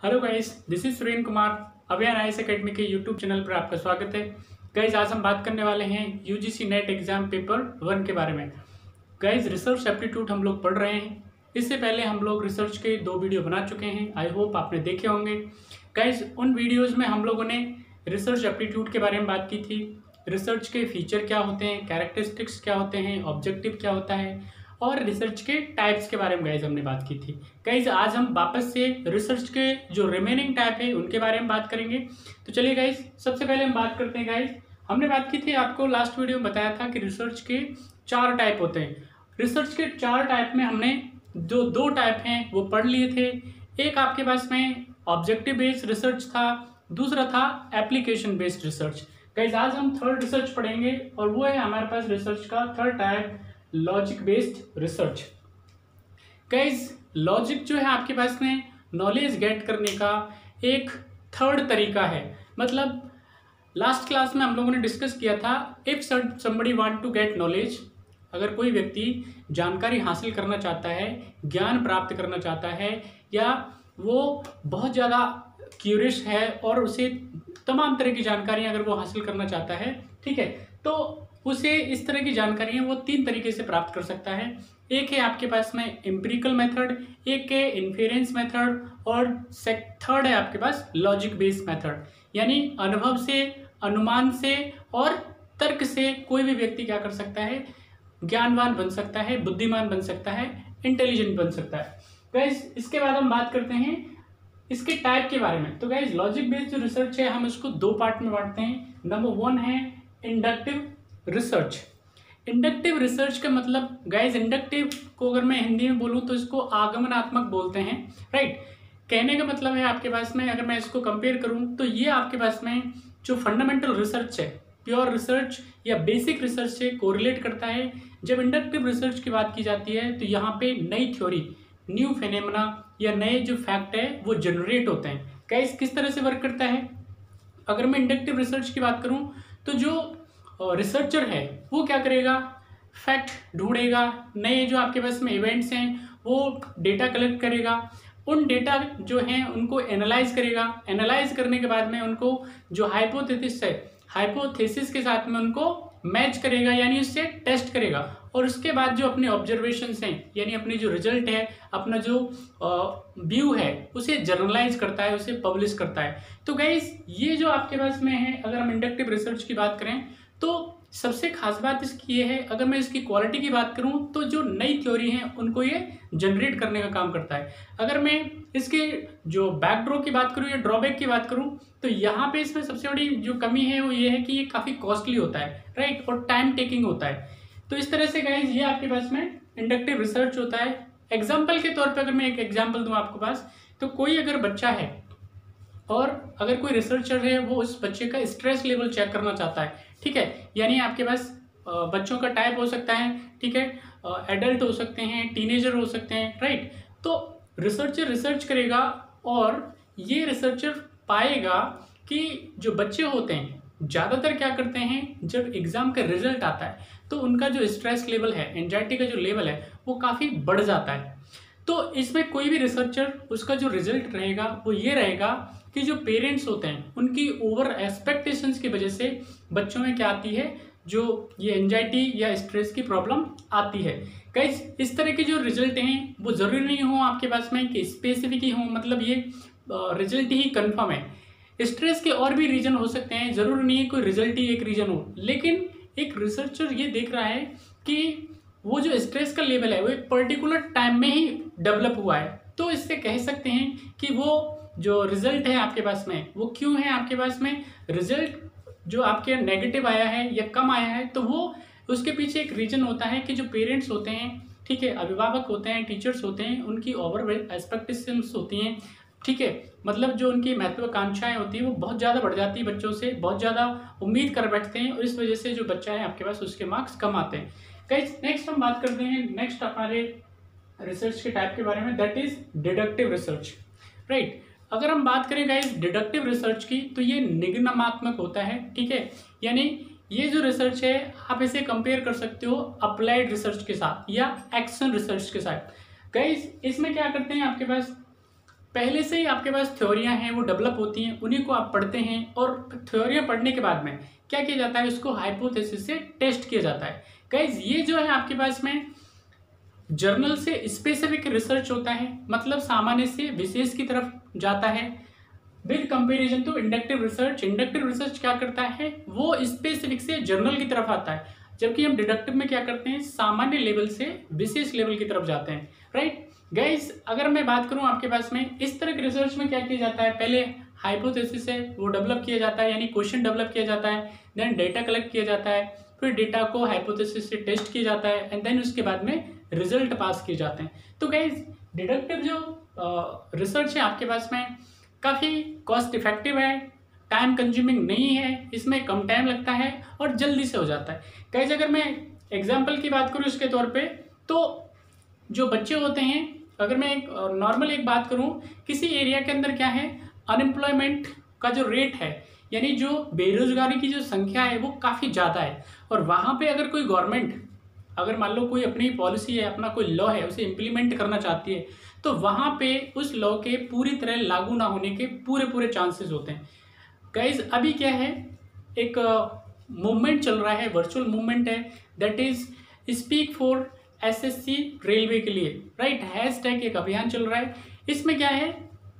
Hello guys, this is Surendra Kumar. अभियान IAS academy के YouTube channel पर आपका स्वागत है। गाइस, आज हम बात करने वाले हैं यूजीसी नेट एग्जाम पेपर 1 के बारे में। गाइस, रिसर्च एप्टीट्यूड हम लोग पढ़ रहे हैं। इससे पहले हम लोग रिसर्च के 2 वीडियो बना चुके हैं, आई होप आपने देखे होंगे। गाइस, उन वीडियोज़ में हम लोगों ने रिसर्च एप्टीट्यूड के बारे में बात की थी। रिसर्च के फीचर क्या होते हैं, कैरेक्टरिस्टिक्स क्या होते हैं, ऑब्जेक्टिव क्या होता है और रिसर्च के टाइप्स के बारे में गाइज हमने बात की थी। गाइज, आज हम वापस से रिसर्च के जो रिमेनिंग टाइप है उनके बारे में बात करेंगे। तो चलिए गाइज, सबसे पहले हम बात करते हैं। गाइज, हमने बात की थी, आपको लास्ट वीडियो में बताया था कि रिसर्च के 4 टाइप होते हैं। रिसर्च के 4 टाइप में हमने जो 2 टाइप हैं वो पढ़ लिए थे। एक आपके पास में ऑब्जेक्टिव बेस्ड रिसर्च था, दूसरा था एप्लीकेशन बेस्ड रिसर्च। गाइज, आज हम थर्ड रिसर्च पढ़ेंगे और वो है हमारे पास रिसर्च का third type, logic based research. Guys, logic जो है आपके पास में नॉलेज गेट करने का एक थर्ड तरीका है। मतलब लास्ट क्लास में हम लोगों ने डिस्कस किया था, if somebody want to get knowledge, अगर कोई व्यक्ति जानकारी हासिल करना चाहता है, ज्ञान प्राप्त करना चाहता है, या वो बहुत ज़्यादा क्यूरियस है और उसे तमाम तरह की जानकारियाँ अगर वो हासिल करना चाहता है, ठीक है, तो उसे इस तरह की जानकारियाँ वो 3 तरीके से प्राप्त कर सकता है। एक है आपके पास में एम्पिरिकल मेथड, एक है इन्फेरेंस मेथड और थर्ड है आपके पास लॉजिक बेस्ड मेथड। यानी अनुभव से, अनुमान से और तर्क से कोई भी व्यक्ति क्या कर सकता है, ज्ञानवान बन सकता है, बुद्धिमान बन सकता है, इंटेलिजेंट बन सकता है। गाइज, इसके बाद हम बात करते हैं इसके टाइप के बारे में। तो गाइज, लॉजिक बेस्ड जो रिसर्च है हम इसको 2 पार्ट में बांटते हैं। नंबर 1 है इंडक्टिव रिसर्च। इंडक्टिव रिसर्च का मतलब गाइज, इंडक्टिव को अगर मैं हिंदी में बोलूँ तो इसको आगमनात्मक बोलते हैं, राइट। कहने का मतलब है आपके पास में, अगर मैं इसको कंपेयर करूँ तो ये आपके पास में जो फंडामेंटल रिसर्च है, प्योर रिसर्च या बेसिक रिसर्च से कोरिलेट करता है। जब इंडक्टिव रिसर्च की बात की जाती है तो यहाँ पे नई थ्योरी, न्यू फेनेमेना या नए जो फैक्ट है वो जनरेट होते हैं। गाइज, किस तरह से वर्क करता है, अगर मैं इंडक्टिव रिसर्च की बात करूँ तो जो रिसर्चर है वो क्या करेगा, फैक्ट ढूंढेगा, नए जो आपके पास में इवेंट्स हैं वो डेटा कलेक्ट करेगा, उन डेटा जो हैं उनको एनालाइज करेगा, एनालाइज करने के बाद में उनको जो हाइपोथेसिस है, हाइपोथेसिस के साथ में उनको मैच करेगा, यानी उससे टेस्ट करेगा, और उसके बाद जो अपने ऑब्जर्वेशंस हैं, यानी अपनी जो रिजल्ट है, अपना जो व्यू है, उसे जर्नलाइज करता है, उसे पब्लिश करता है। तो गाइस, ये जो आपके पास में है, अगर हम इंडक्टिव रिसर्च की बात करें तो सबसे खास बात इसकी ये है, अगर मैं इसकी क्वालिटी की बात करूं तो जो नई थ्योरी है उनको ये जनरेट करने का काम करता है। अगर मैं इसके जो बैकडोर की बात करूं या ड्रॉबैक की बात करूं तो यहाँ पे इसमें सबसे बड़ी जो कमी है वो ये है कि ये काफ़ी कॉस्टली होता है, राइट, और टाइम टेकिंग होता है। तो इस तरह से गाइज ये आपके पास में इंडक्टिव रिसर्च होता है। एग्जाम्पल के तौर पर अगर मैं एक एग्जाम्पल दूँ आपके पास, तो कोई अगर बच्चा है और अगर कोई रिसर्चर है वो उस बच्चे का स्ट्रेस लेवल चेक करना चाहता है, ठीक है, यानी आपके पास बच्चों का टाइप हो सकता है, ठीक है, एडल्ट हो सकते हैं, टीनेजर हो सकते हैं, राइट। तो रिसर्चर रिसर्च करेगा और ये रिसर्चर पाएगा कि जो बच्चे होते हैं ज़्यादातर क्या करते हैं, जब एग्ज़ाम का रिजल्ट आता है तो उनका जो स्ट्रेस लेवल है, एंजाइटी का जो लेवल है वो काफ़ी बढ़ जाता है। तो इसमें कोई भी रिसर्चर, उसका जो रिजल्ट रहेगा वो ये रहेगा कि जो पेरेंट्स होते हैं उनकी ओवर एक्सपेक्टेशंस की वजह से बच्चों में क्या आती है, जो ये एंजाइटी या स्ट्रेस की प्रॉब्लम आती है। गाइस, इस तरह के जो रिजल्ट हैं वो ज़रूरी नहीं हो आपके पास में कि स्पेसिफिक ही हो, मतलब ये रिजल्ट ही कंफर्म है। स्ट्रेस के और भी रीजन हो सकते हैं, ज़रूरी नहीं है कोई रिजल्ट ही एक रीजन हो, लेकिन एक रिसर्चर ये देख रहा है कि वो जो स्ट्रेस का लेवल है वो एक पर्टिकुलर टाइम में ही डेवलप हुआ है। तो इससे कह सकते हैं कि वो जो रिजल्ट है आपके पास में वो क्यों है आपके पास में, रिजल्ट जो आपके नेगेटिव आया है या कम आया है, तो वो उसके पीछे एक रीजन होता है कि जो पेरेंट्स होते हैं, ठीक है, अभिभावक होते हैं, टीचर्स होते हैं, उनकी ओवर एक्सपेक्टेशंस होती हैं, ठीक है, मतलब जो उनकी महत्वाकांक्षाएं होती हैं वो बहुत ज़्यादा बढ़ जाती है, बच्चों से बहुत ज़्यादा उम्मीद कर बैठते हैं और इस वजह से जो बच्चा है आपके पास उसके मार्क्स कम आते हैं। गाइस, नेक्स्ट हम बात करते हैं नेक्स्ट हमारे रिसर्च के टाइप के बारे में, that is deductive research, right. अगर हम बात करें गाइस डिडक्टिव रिसर्च की तो ये निगमनात्मक होता है, ठीक है, यानी ये जो रिसर्च है आप इसे कंपेयर कर सकते हो अप्लाइड रिसर्च के साथ या एक्शन रिसर्च के साथ। गाइस, इसमें क्या करते हैं आपके पास, पहले से ही आपके पास थ्योरियाँ हैं वो डेवलप होती हैं, उन्हीं को आप पढ़ते हैं और थ्योरियाँ पढ़ने के बाद में क्या किया जाता है, उसको हाइपोथेसिस से टेस्ट किया जाता है। गाइज ये जो है आपके पास में जर्नल से स्पेसिफिक रिसर्च होता है, मतलब सामान्य से विशेष की तरफ जाता है with comparison to inductive research. Inductive research क्या करता है, वो स्पेसिफिक से जर्नल की तरफ आता है, जबकि हम डिडक्टिव में क्या करते हैं, सामान्य लेवल से विशेष लेवल की तरफ जाते हैं। राइट गाइस, अगर मैं बात करूं आपके पास में इस तरह के रिसर्च में क्या किया जाता है, पहले हाइपोथेसिस है वो डेवलप किया जाता है, यानी क्वेश्चन डेवलप किया जाता है, देन डेटा कलेक्ट किया जाता है, फिर डेटा को हाइपोथेसिस से टेस्ट किया जाता है एंड देन उसके बाद में रिजल्ट पास किए जाते हैं। तो गाइज डिडक्टिव जो रिसर्च है आपके पास में काफ़ी कॉस्ट इफेक्टिव है, टाइम कंज्यूमिंग नहीं है, इसमें कम टाइम लगता है और जल्दी से हो जाता है। गाइज अगर मैं एग्जाम्पल की बात करूँ इसके तौर पे, तो जो बच्चे होते हैं, अगर मैं एक नॉर्मल एक बात करूँ, किसी एरिया के अंदर क्या है, अनएम्प्लॉयमेंट का जो रेट है, यानी जो बेरोजगारी की जो संख्या है वो काफ़ी ज़्यादा है, और वहाँ पे अगर कोई गवर्नमेंट अगर मान लो कोई अपनी पॉलिसी है, अपना कोई लॉ है, उसे इम्प्लीमेंट करना चाहती है, तो वहाँ पे उस लॉ के पूरी तरह लागू ना होने के पूरे चांसेस होते हैं। गाइज अभी क्या है, एक मूवमेंट चल रहा है, वर्चुअल मूवमेंट है, that is speak for SSC railway के लिए। राइट, हैशटैग एक अभियान चल रहा है। इसमें क्या है,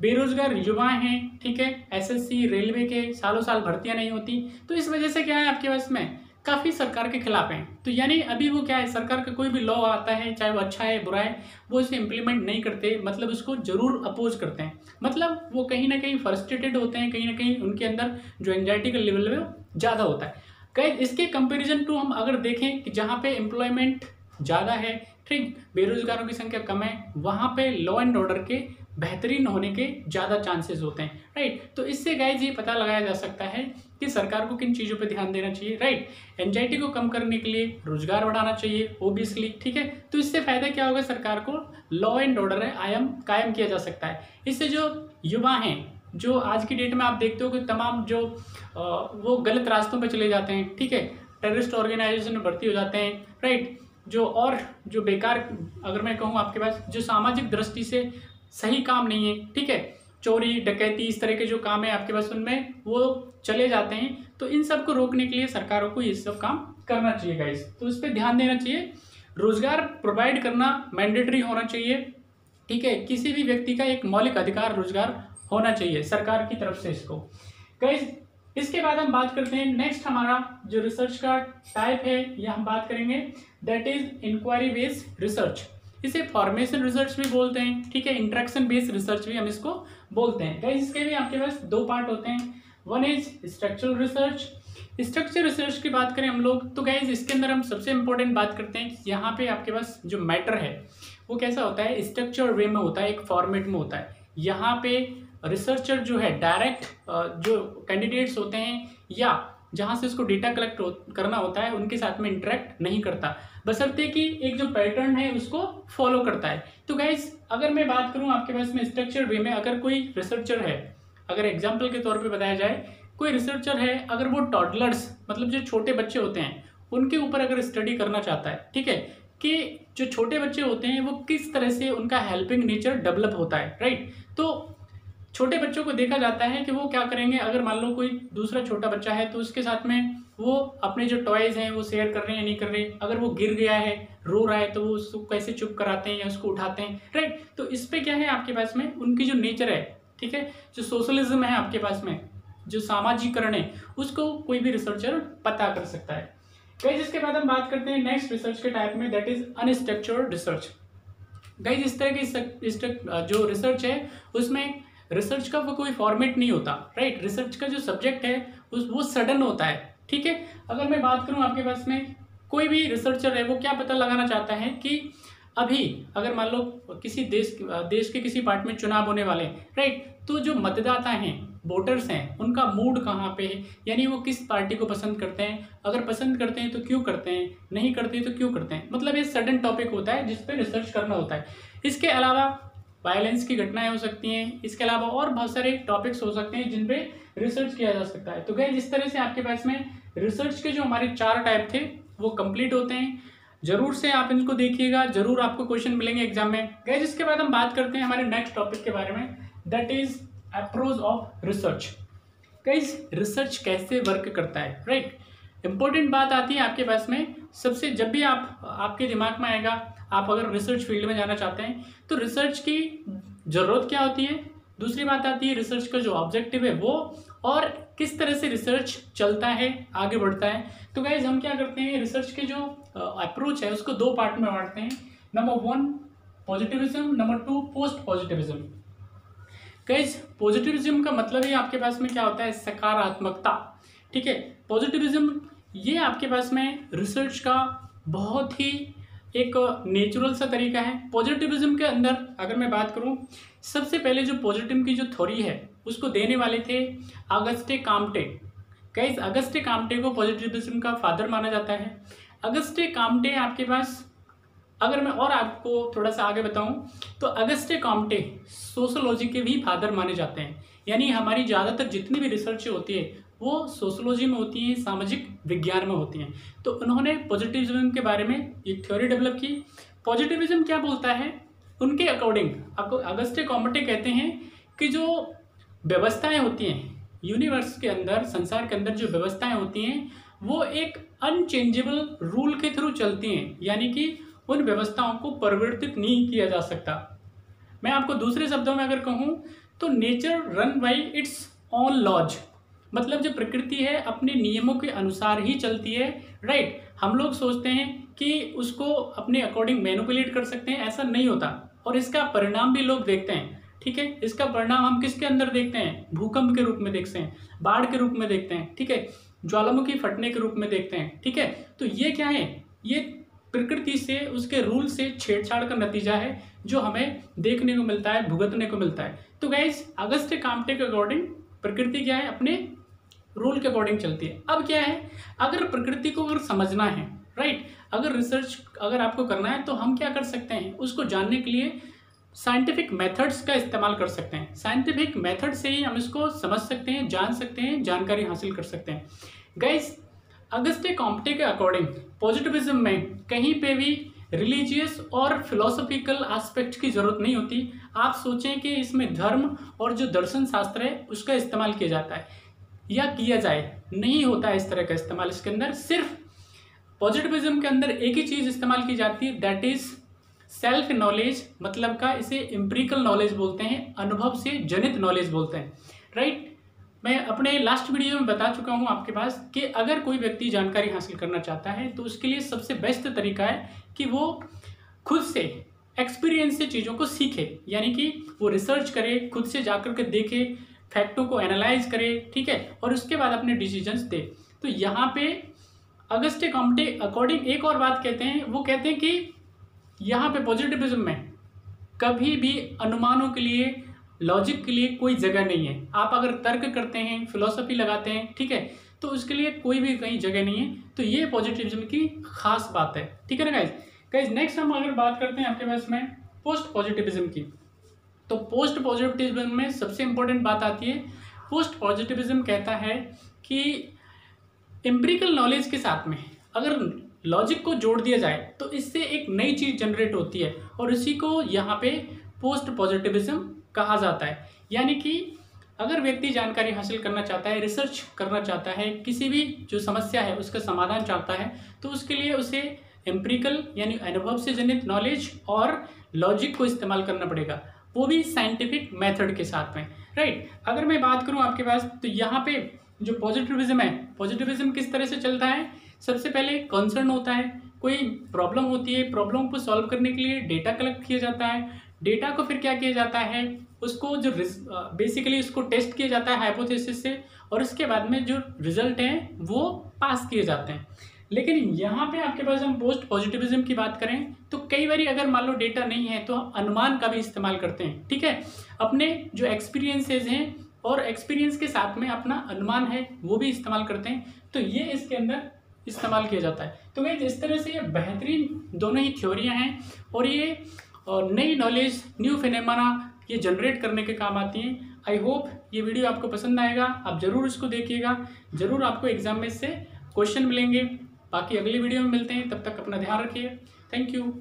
बेरोजगार युवा हैं, ठीक है, एसएससी रेलवे के सालों साल भर्तियां नहीं होती, तो इस वजह से क्या है आपके पास में काफ़ी सरकार के खिलाफ हैं। तो यानी अभी वो क्या है, सरकार का कोई भी लॉ आता है, चाहे वो अच्छा है बुरा है, वो इसे इम्प्लीमेंट नहीं करते, मतलब उसको जरूर अपोज करते हैं, मतलब वो कहीं ना कहीं फ्रस्ट्रेटेड होते हैं, कहीं ना कहीं उनके अंदर जो एंजाइटी का लेवल है वो ज़्यादा होता है। कहीं इसके कंपेरिजन टू हम अगर देखें कि जहाँ पे एम्प्लॉयमेंट ज़्यादा है, ठीक, बेरोजगारों की संख्या कम है, वहाँ पे लॉ एंड ऑर्डर के बेहतरीन होने के ज़्यादा चांसेस होते हैं। राइट, तो इससे गाइज ये पता लगाया जा सकता है कि सरकार को किन चीज़ों पे ध्यान देना चाहिए। राइट, एंजाइटी को कम करने के लिए रोजगार बढ़ाना चाहिए ओबियसली, ठीक है। तो इससे फायदा क्या होगा, सरकार को लॉ एंड ऑर्डर है कायम किया जा सकता है। इससे जो युवा हैं, जो आज की डेट में आप देखते हो कि तमाम जो वो गलत रास्तों पर चले जाते हैं, ठीक है, टेररिस्ट ऑर्गेनाइजेशन में भर्ती हो जाते हैं। राइट, जो बेकार, अगर मैं कहूँ आपके पास जो सामाजिक दृष्टि से सही काम नहीं है, ठीक है, चोरी डकैती इस तरह के जो काम है आपके पास, उनमें वो चले जाते हैं। तो इन सब को रोकने के लिए सरकारों को ये सब काम करना चाहिए गाइस, तो इस पर ध्यान देना चाहिए। रोजगार प्रोवाइड करना मैंडेटरी होना चाहिए, ठीक है, किसी भी व्यक्ति का एक मौलिक अधिकार रोजगार होना चाहिए सरकार की तरफ से इसको। गाइस इसके बाद हम बात करते हैं नेक्स्ट, हमारा जो रिसर्च का टाइप है, यह हम बात करेंगे, that is inquiry based research. इसे फॉर्मेशन रिसर्च भी बोलते हैं, ठीक है, इंटरेक्शन बेस्ड रिसर्च भी हम इसको बोलते हैं। गाइस इसके भी आपके पास दो पार्ट होते हैं, one is structural research. Structure research की बात करें हम लोग, तो गाइस इसके अंदर हम सबसे इंपॉर्टेंट बात करते हैं कि यहाँ पे आपके पास जो मैटर है वो कैसा होता है, स्ट्रक्चर वे में होता है, एक फॉर्मेट में होता है। यहाँ पे रिसर्चर जो है डायरेक्ट जो कैंडिडेट्स होते हैं या जहाँ से उसको डेटा कलेक्ट करना होता है उनके साथ में इंटरेक्ट नहीं करता, बशर्ते कि एक जो पैटर्न है उसको फॉलो करता है। तो गाइस अगर मैं बात करूँ आपके पास में स्ट्रक्चर वे में, अगर कोई रिसर्चर है, अगर एग्जाम्पल के तौर पे बताया जाए, कोई रिसर्चर है, अगर वो टॉडलर्स मतलब जो छोटे बच्चे होते हैं उनके ऊपर अगर स्टडी करना चाहता है, ठीक है, कि जो छोटे बच्चे होते हैं वो किस तरह से उनका हेल्पिंग नेचर डेवलप होता है। राइट, तो छोटे बच्चों को देखा जाता है कि वो क्या करेंगे, अगर मान लो कोई दूसरा छोटा बच्चा है तो उसके साथ में वो अपने जो टॉयज़ हैं वो शेयर कर रहे हैं या नहीं कर रहे, अगर वो गिर गया है रो रहा है तो वो उसको कैसे चुप कराते हैं या उसको उठाते हैं। राइट, तो इस पे क्या है आपके पास में उनकी जो नेचर है, ठीक है, जो सोशलिज्म है आपके पास में, जो सामाजिकरण है, उसको कोई भी रिसर्चर पता कर सकता है। गाइस इसके बाद हम बात करते हैं नेक्स्ट रिसर्च के टाइप में, that is unstructured research. Guys इस तरह की जो रिसर्च है उसमें रिसर्च का वो कोई फॉर्मेट नहीं होता। राइट, रिसर्च का जो सब्जेक्ट है वो सडन होता है, ठीक है। अगर मैं बात करूं आपके पास में, कोई भी रिसर्चर है वो क्या पता लगाना चाहता है कि अभी अगर मान लो किसी देश के किसी पार्ट में चुनाव होने वाले हैं, राइट, तो जो मतदाता हैं, वोटर्स हैं, उनका मूड कहाँ पे है, यानी वो किस पार्टी को पसंद करते हैं, अगर पसंद करते हैं तो क्यों करते हैं, नहीं करते हैं तो क्यों करते हैं, मतलब ये सडन टॉपिक होता है जिस पे रिसर्च करना होता है। इसके अलावा वायलेंस की घटनाएं हो सकती हैं, इसके अलावा और बहुत सारे टॉपिक्स हो सकते हैं जिन पे रिसर्च किया जा सकता है। तो गाइस जिस तरह से आपके पास में रिसर्च के जो हमारे 4 टाइप थे वो कंप्लीट होते हैं, जरूर से आप इनको देखिएगा, जरूर आपको क्वेश्चन मिलेंगे एग्जाम में। गाइस इसके बाद हम बात करते हैं हमारे नेक्स्ट टॉपिक के बारे में, that is approach of research. Guys research कैसे वर्क करता है, राइट। इंपॉर्टेंट बात आती है आपके पास में सबसे, जब भी आपके दिमाग में आएगा आप अगर रिसर्च फील्ड में जाना चाहते हैं तो रिसर्च की ज़रूरत क्या होती है, दूसरी बात आती है रिसर्च का जो ऑब्जेक्टिव है वो, और किस तरह से रिसर्च चलता है आगे बढ़ता है। तो गाइज हम क्या करते हैं, रिसर्च के जो अप्रोच है उसको दो पार्ट में बांटते हैं। Number 1 positivism, number 2 post positivism. Guys positivism का मतलब ही आपके पास में क्या होता है, सकारात्मकता, ठीक है। पॉजिटिविज्म ये आपके पास में रिसर्च का बहुत ही एक नेचुरल सा तरीका है। पॉजिटिविज्म के अंदर अगर मैं बात करूं, सबसे पहले जो पॉजिटिव की जो थ्योरी है उसको देने वाले थे अगस्टे काम्टे। गाइस अगस्टे काम्टे को पॉजिटिविज्म का फादर माना जाता है। अगस्टे काम्टे आपके पास, अगर मैं और आपको थोड़ा सा आगे बताऊं तो अगस्टे काम्टे सोशोलॉजी के भी फादर माने जाते हैं। यानी हमारी ज़्यादातर जितनी भी रिसर्च होती है वो सोशोलॉजी में होती है, सामाजिक विज्ञान में होती हैं। तो उन्होंने पॉजिटिविज्म के बारे में एक थ्योरी डेवलप की। पॉजिटिविज्म क्या बोलता है, उनके अकॉर्डिंग अगस्टे काम्टे कहते हैं कि जो व्यवस्थाएं होती हैं यूनिवर्स के अंदर, संसार के अंदर जो व्यवस्थाएं होती हैं वो एक अनचेंजेबल रूल के थ्रू चलती हैं, यानी कि उन व्यवस्थाओं को परिवर्तित नहीं किया जा सकता। मैं आपको दूसरे शब्दों में अगर कहूँ तो nature run by its own laws, मतलब जो प्रकृति है अपने नियमों के अनुसार ही चलती है, राइट। हम लोग सोचते हैं कि उसको अपने अकॉर्डिंग मैनिपुलेट कर सकते हैं, ऐसा नहीं होता। और इसका परिणाम भी लोग देखते हैं, ठीक है। इसका परिणाम हम किसके अंदर देखते हैं, भूकंप के रूप में देखते हैं, बाढ़ के रूप में देखते हैं, ठीक है, ज्वालामुखी फटने के रूप में देखते हैं, ठीक है। तो ये क्या है, ये प्रकृति से, उसके रूल से छेड़छाड़ का नतीजा है जो हमें देखने को मिलता है, भुगतने को मिलता है। तो गाइस अगस्टे काम्टे के अकॉर्डिंग प्रकृति क्या है, अपने रूल के अकॉर्डिंग चलती है। अब क्या है, अगर प्रकृति को अगर समझना है, राइट, अगर रिसर्च अगर आपको करना है तो हम क्या कर सकते हैं, उसको जानने के लिए साइंटिफिक मेथड्स का इस्तेमाल कर सकते हैं। साइंटिफिक मेथड से ही हम इसको समझ सकते हैं, जान सकते हैं, जानकारी हासिल कर सकते हैं। गाइस अगस्टे काम्टे के अकॉर्डिंग पॉजिटिविज्म में कहीं पे भी रिलीजियस और फिलोसॉफिकल एस्पेक्ट की जरूरत नहीं होती। आप सोचें कि इसमें धर्म और जो दर्शन शास्त्र है उसका इस्तेमाल किया जाता है या किया जाए, नहीं होता है इस तरह का इस्तेमाल इसके अंदर। सिर्फ पॉजिटिविज्म के अंदर एक ही चीज़ इस्तेमाल की जाती है, दैट इज सेल्फ नॉलेज, मतलब का इसे एम्पिरिकल नॉलेज बोलते हैं, अनुभव से जनित नॉलेज बोलते हैं, राइट। मैं अपने लास्ट वीडियो में बता चुका हूं आपके पास कि अगर कोई व्यक्ति जानकारी हासिल करना चाहता है तो उसके लिए सबसे बेस्ट तरीका है कि वो खुद से एक्सपीरियंस से चीज़ों को सीखे, यानी कि वो रिसर्च करे, खुद से जाकर के देखे, फैक्टों को एनालाइज करे, ठीक है, और उसके बाद अपने डिसीजंस दे। तो यहाँ पे अगस्टे काम्टे अकॉर्डिंग एक और बात कहते हैं, वो कहते हैं कि यहाँ पे पॉजिटिविज्म में कभी भी अनुमानों के लिए, लॉजिक के लिए कोई जगह नहीं है। आप अगर तर्क करते हैं, फिलोसफी लगाते हैं, ठीक है, तो उसके लिए कोई भी कहीं जगह नहीं है। तो ये पॉजिटिविज्म की खास बात है, ठीक है ना गाइज। नेक्स्ट हम अगर बात करते हैं आपके पास में पोस्ट पॉजिटिविज्म की, तो पोस्ट पॉजिटिविज्म में सबसे इंपॉर्टेंट बात आती है, पोस्ट पॉजिटिविज्म कहता है कि एम्पिरिकल नॉलेज के साथ में अगर लॉजिक को जोड़ दिया जाए तो इससे एक नई चीज़ जनरेट होती है, और इसी को यहाँ पे पोस्ट पॉजिटिविज्म कहा जाता है। यानी कि अगर व्यक्ति जानकारी हासिल करना चाहता है, रिसर्च करना चाहता है, किसी भी जो समस्या है उसका समाधान चाहता है, तो उसके लिए उसे एम्पिरिकल यानी अनुभव से जनित नॉलेज और लॉजिक को इस्तेमाल करना पड़ेगा, वो भी साइंटिफिक मेथड के साथ में, राइट। अगर मैं बात करूं आपके पास तो यहाँ पे जो पॉजिटिविज्म है, पॉजिटिविज्म किस तरह से चलता है, सबसे पहले कंसर्न होता है, कोई प्रॉब्लम होती है, प्रॉब्लम को सॉल्व करने के लिए डेटा कलेक्ट किया जाता है, डेटा को फिर क्या किया जाता है, उसको जो बेसिकली इसको टेस्ट किया जाता है हाइपोथेसिस से, और उसके बाद में जो रिजल्ट हैं वो पास किए जाते हैं। लेकिन यहाँ पे आपके पास हम पोस्ट पॉजिटिविज्म की बात करें तो कई बार अगर मान लो डेटा नहीं है तो हम अनुमान का भी इस्तेमाल करते हैं, ठीक है, अपने जो एक्सपीरियंसेस हैं और एक्सपीरियंस के साथ में अपना अनुमान है वो भी इस्तेमाल करते हैं, तो ये इसके अंदर इस्तेमाल किया जाता है। तो गाइस इस तरह से ये बेहतरीन दोनों ही थ्योरियाँ हैं, और ये नई नॉलेज, न्यू फिनोमेना ये जनरेट करने के काम आती हैं। आई होप ये वीडियो आपको पसंद आएगा, आप ज़रूर इसको देखिएगा, ज़रूर आपको एग्जाम में इससे क्वेश्चन मिलेंगे। बाकी अगली वीडियो में मिलते हैं, तब तक अपना ध्यान रखिए। Thank you.